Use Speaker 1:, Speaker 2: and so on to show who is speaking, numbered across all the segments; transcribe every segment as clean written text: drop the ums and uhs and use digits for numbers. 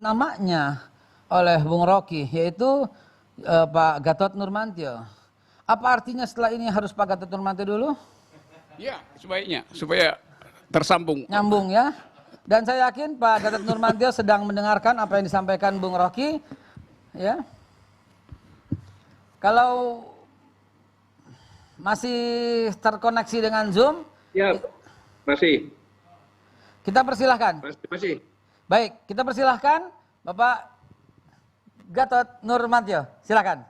Speaker 1: namanya oleh Bung Rocky, yaitu Pak Gatot Nurmantio. Apa artinya setelah ini harus Pak Gatot Nurmantio dulu?
Speaker 2: Ya, sebaiknya supaya tersambung.
Speaker 1: Nyambung ya. Dan saya yakin Pak Gatot Nurmantio sedang mendengarkan apa yang disampaikan Bung Rocky. Ya. Kalau masih terkoneksi dengan Zoom?
Speaker 3: Ya, masih.
Speaker 1: Kita persilahkan.
Speaker 3: Masih.
Speaker 1: Baik, kita persilahkan Bapak Gatot Nurmantio. Silakan.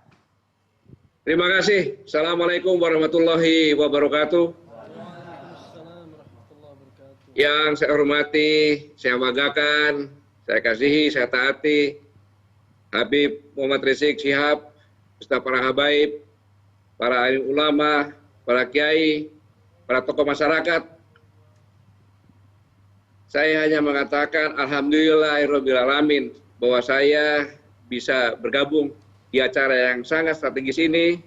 Speaker 3: Terima kasih. Assalamualaikum warahmatullahi wabarakatuh. Yang saya hormati, saya banggakan, saya kasihi, saya taati Habib Muhammad Rizik Syihab, beserta para habaib, para alim ulama, para kiai, para tokoh masyarakat. Saya hanya mengatakan alhamdulillahirrabbilalamin bahwa saya bisa bergabung di acara yang sangat strategis ini,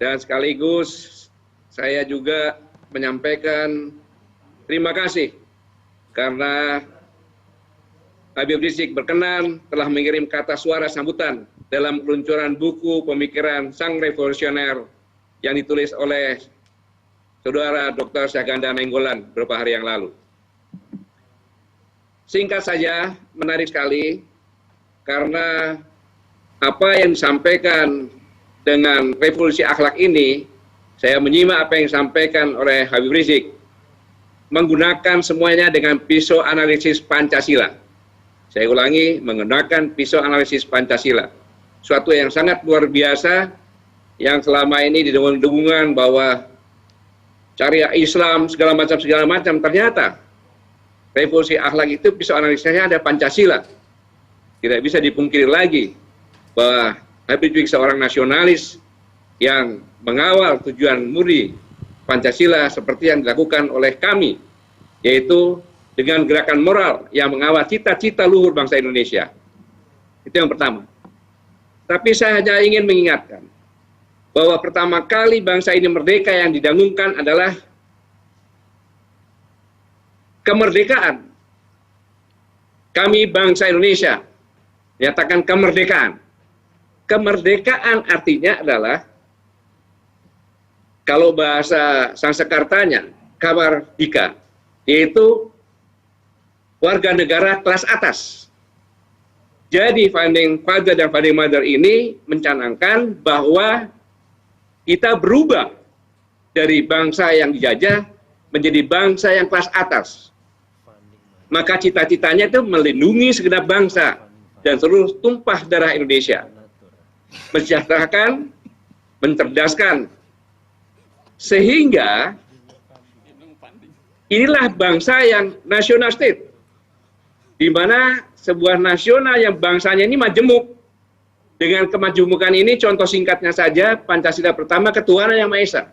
Speaker 3: dan sekaligus saya juga menyampaikan terima kasih karena Habib Rizik berkenan telah mengirim kata suara sambutan dalam peluncuran buku pemikiran Sang Revolusioner yang ditulis oleh Saudara Dr. Syahganda Nainggolan beberapa hari yang lalu. Singkat saja, menarik sekali karena apa yang disampaikan dengan revolusi akhlak ini, saya menyimak apa yang disampaikan oleh Habib Rizik, menggunakan semuanya dengan pisau analisis Pancasila. Saya ulangi, menggunakan pisau analisis Pancasila. Suatu yang sangat luar biasa, yang selama ini didengung-dengungan bahwa syariah Islam segala macam, ternyata revolusi akhlak itu pisau analisisnya ada Pancasila. Tidak bisa dipungkiri lagi bahwa Habib Rizik seorang nasionalis yang mengawal tujuan murni Pancasila seperti yang dilakukan oleh kami, yaitu dengan gerakan moral yang mengawal cita-cita luhur bangsa Indonesia. Itu yang pertama. Tapi saya hanya ingin mengingatkan bahwa pertama kali bangsa ini merdeka yang didengungkan adalah kemerdekaan. Kami bangsa Indonesia menyatakan kemerdekaan. Kemerdekaan artinya adalah, kalau bahasa Sanskertanya, kamardika, yaitu warga negara kelas atas. Jadi founding father dan founding mother ini mencanangkan bahwa kita berubah dari bangsa yang dijajah menjadi bangsa yang kelas atas. Maka cita-citanya itu melindungi segenap bangsa dan seluruh tumpah darah Indonesia. Mensejahterakan, mencerdaskan, sehingga inilah bangsa yang national state, di mana sebuah nasional yang bangsanya ini majemuk. Dengan kemajemukan ini, contoh singkatnya saja, Pancasila pertama, ketuhanan yang Maha Esa.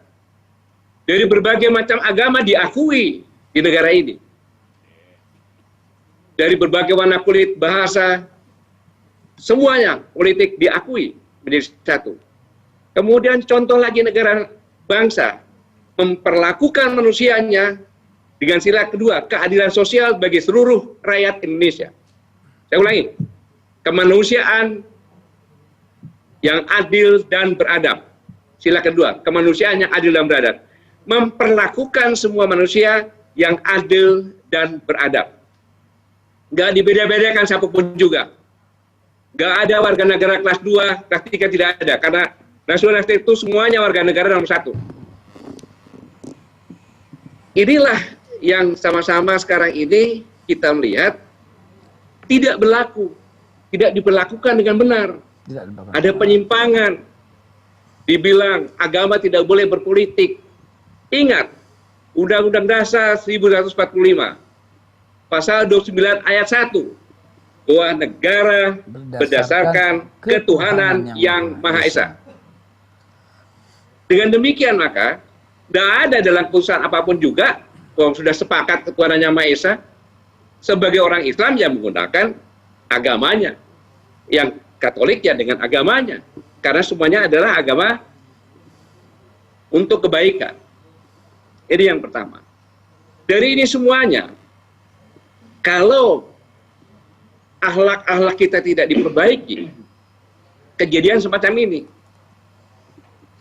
Speaker 3: Dari berbagai macam agama diakui di negara ini. Dari berbagai warna kulit, bahasa, semuanya politik diakui menjadi satu. Kemudian contoh lagi negara bangsa, memperlakukan manusianya dengan sila kedua, keadilan sosial bagi seluruh rakyat Indonesia. Saya ulangi, kemanusiaan yang adil dan beradab. Sila kedua, kemanusiaan yang adil dan beradab. Memperlakukan semua manusia yang adil dan beradab. Nggak dibeda-bedakan siapapun juga. Nggak ada warga negara kelas 2, kelas 3 tidak ada. Karena nasionalis itu semuanya warga negara nomor 1. Inilah yang sama-sama sekarang ini kita melihat tidak berlaku, tidak diperlakukan dengan benar. Ada penyimpangan. Dibilang agama tidak boleh berpolitik. Ingat, Undang-Undang Dasar 1945, Pasal 29 ayat 1, bahwa negara berdasarkan ketuhanan yang Maha Esa. Dengan demikian maka, tidak ada dalam keputusan apapun juga, kalau sudah sepakat ketuhanan yang Maha Esa, sebagai orang Islam yang menggunakan agamanya, yang Katolik ya dengan agamanya, karena semuanya adalah agama untuk kebaikan. Ini yang pertama. Dari ini semuanya, kalau akhlak-akhlak kita tidak diperbaiki, kejadian semacam ini.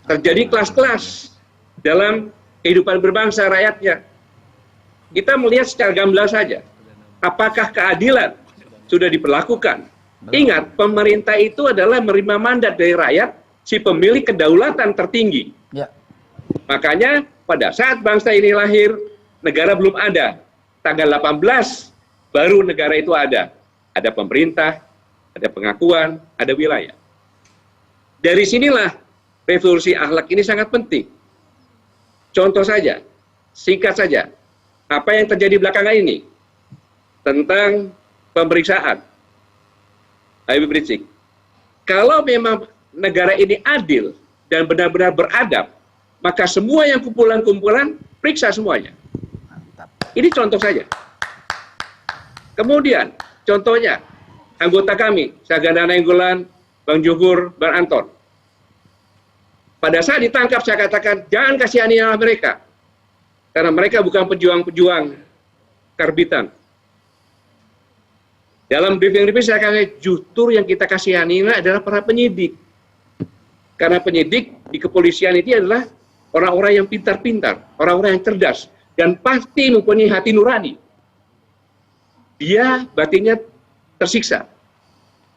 Speaker 3: Terjadi kelas-kelas dalam kehidupan berbangsa rakyatnya. Kita melihat secara gamblang saja, apakah keadilan sudah diperlakukan? Ingat, pemerintah itu adalah menerima mandat dari rakyat, si pemilik kedaulatan tertinggi.
Speaker 1: Ya.
Speaker 3: Makanya pada saat bangsa ini lahir, negara belum ada. Tanggal 18 baru negara itu ada. Ada pemerintah, ada pengakuan, ada wilayah. Dari sinilah revolusi akhlak ini sangat penting. Contoh saja, singkat saja, apa yang terjadi belakangan ini tentang pemeriksaan Habib Rizik. Kalau memang negara ini adil dan benar-benar beradab, maka semua yang kumpulan-kumpulan periksa semuanya. Ini contoh saja. Kemudian, contohnya, anggota kami, Saganda Nainggolan, Bang Juhur, Bang Anton. Pada saat ditangkap, saya katakan, jangan kasihani mereka. Karena mereka bukan pejuang-pejuang karbitan. Dalam briefing saya katakan, justru yang kita kasihani adalah para penyidik. Karena penyidik di kepolisian ini adalah orang-orang yang pintar-pintar, orang-orang yang cerdas, dan pasti mempunyai hati nurani. Dia batinnya tersiksa.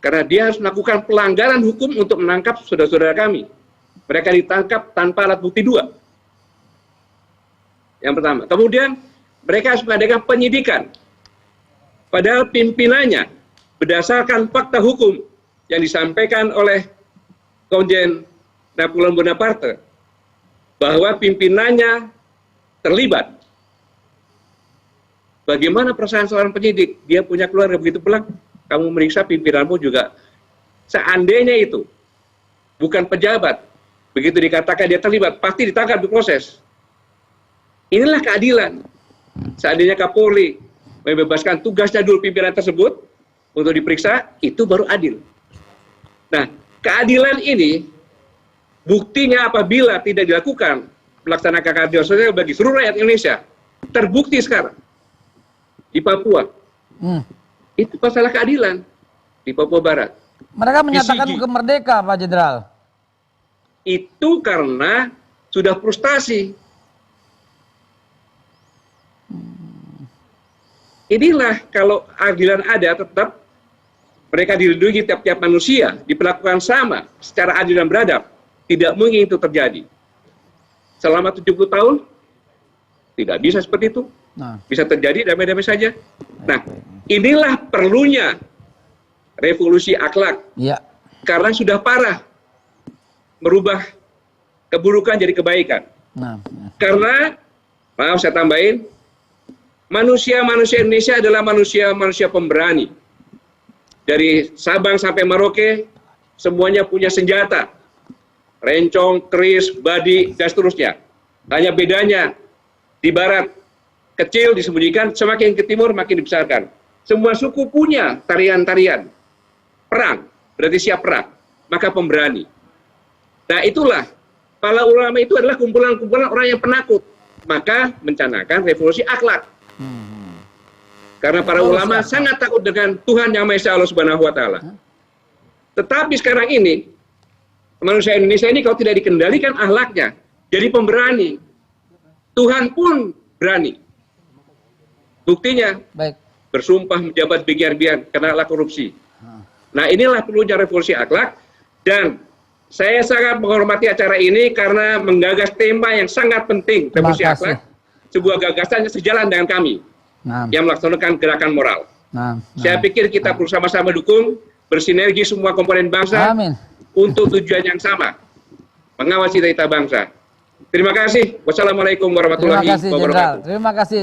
Speaker 3: Karena dia harus melakukan pelanggaran hukum untuk menangkap saudara-saudara kami. Mereka ditangkap tanpa alat bukti 2. Yang pertama. Kemudian mereka harus mengadakan penyidikan. Padahal pimpinannya berdasarkan fakta hukum yang disampaikan oleh Komjen Napoleon Bonaparte bahwa pimpinannya terlibat. Bagaimana perasaan seorang penyidik? Dia punya keluarga begitu pulang, kamu meriksa pimpinanmu juga. Seandainya itu bukan pejabat, begitu dikatakan dia terlibat, pasti ditangkap, diproses. Inilah keadilan. Seandainya Kapolri membebaskan tugasnya dulu pimpinan tersebut untuk diperiksa, itu baru adil. Nah, keadilan ini buktinya apabila tidak dilakukan melaksanakan keadilan sosial bagi seluruh rakyat Indonesia, terbukti sekarang di Papua. Itu masalah keadilan di Papua Barat.
Speaker 1: Mereka menyatakan bukan merdeka, Pak Jenderal.
Speaker 3: Itu karena sudah frustasi. Inilah kalau keadilan ada, tetap mereka dilindungi tiap-tiap manusia, diperlakukan sama secara adil dan beradab. Tidak mungkin itu terjadi. Selama 70 tahun, tidak bisa seperti itu. Bisa terjadi damai-damai saja. Nah, inilah perlunya revolusi akhlak.
Speaker 1: Ya.
Speaker 3: Karena sudah parah merubah keburukan jadi kebaikan. Karena, maaf saya tambahin, manusia-manusia Indonesia adalah manusia-manusia pemberani. Dari Sabang sampai Merauke, semuanya punya senjata. Rencong, keris, badi, dan seterusnya. Hanya bedanya, di barat kecil disembunyikan, semakin ke timur makin dibesarkan. Semua suku punya tarian-tarian. Perang, berarti siap perang. Maka pemberani. Nah itulah, para ulama itu adalah kumpulan-kumpulan orang yang penakut. Maka mencanangkan revolusi akhlak. Karena para ulama sangat takut dengan Tuhan Yang Maha Esa Allah Subhanahu wa Ta'ala. Tetapi sekarang ini, manusia Indonesia ini kalau tidak dikendalikan akhlaknya, jadi pemberani. Tuhan pun berani. Buktinya, bersumpah menjabat biar-biar karena korupsi. Nah inilah perlunya revolusi akhlak. Dan saya sangat menghormati acara ini karena menggagas tema yang sangat penting, revolusi akhlak. Sebuah gagasan yang sejalan dengan kami. Yang melaksanakan gerakan moral. Saya pikir kita bersama-sama dukung, bersinergi semua komponen bangsa untuk tujuan yang sama, mengawal cita-cita bangsa. Terima kasih. Wassalamualaikum warahmatullahi wabarakatuh.
Speaker 1: Terima kasih.